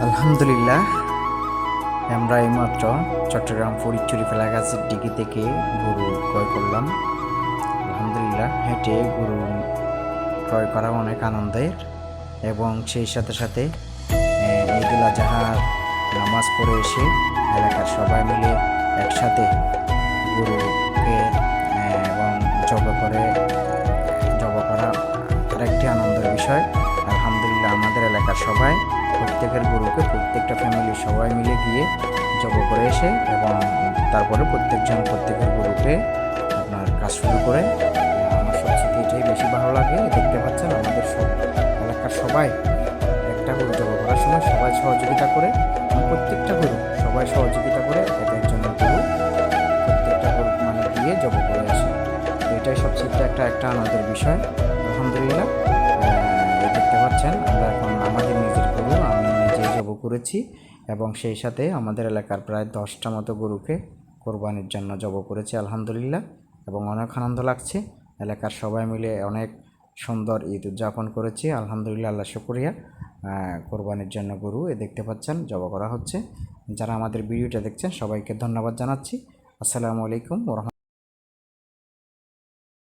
আলহামদুলিল্লাহ, আমরা এইমাত্র চট্টগ্রাম ফরিদচুরি ফেলাগাছের ডিগি থেকে গরু ক্রয় করলাম। আলহামদুলিল্লাহ, হেঁটে গরু ক্রয় করা অনেক আনন্দের এবং সেই সাথে সাথে ঈদুল আজহার নামাজ পড়ে এসে এলাকার সবাই মিলে একসাথে গরুকে এবং জব করা আরেকটি আনন্দের বিষয়। আলহামদুলিল্লাহ, আমাদের এলাকার সবাই প্রত্যেকের গরুকে প্রত্যেকটা ফ্যামিলির সবাই মিলে গিয়ে জব করে এসে এবং তারপরে প্রত্যেকের গরুকে আপনার কাজ শুরু করে। আমার সবচেয়ে এটাই বেশি ভালো লাগে। দেখতে পাচ্ছেন আমাদের সব এলাকার সবাই একটা গরু জব করার সময় সবাই সহযোগিতা করে, প্রত্যেকটা গরু সবাই সহযোগিতা করে এক একজনের গরু প্রত্যেকটা গরু মানে দিয়ে জব করে আসে। তো এটাই সবচেয়ে একটা আনন্দের বিষয়। আলহামদুলিল্লাহ, দেখতে পাচ্ছেন আমরা এখন আমাদের নিজের গরু আমি নিজেই জব করেছি এবং সেই সাথে আমাদের এলাকার প্রায় 10টা মতো গরুকে কোরবানির জন্য জব করেছি আলহামদুলিল্লাহ, এবং অনেক আনন্দ লাগছে। এলাকার সবাই মিলে অনেক সুন্দর ঈদ উদযাপন করেছি আলহামদুলিল্লাহ, আল্লাহ শুকরিয়া। কোরবানির জন্য গরু দেখতে পাচ্ছেন জব করা হচ্ছে। যারা আমাদের ভিডিওটা দেখছেন সবাইকে ধন্যবাদ জানাচ্ছি। আসসালামু আলাইকুম।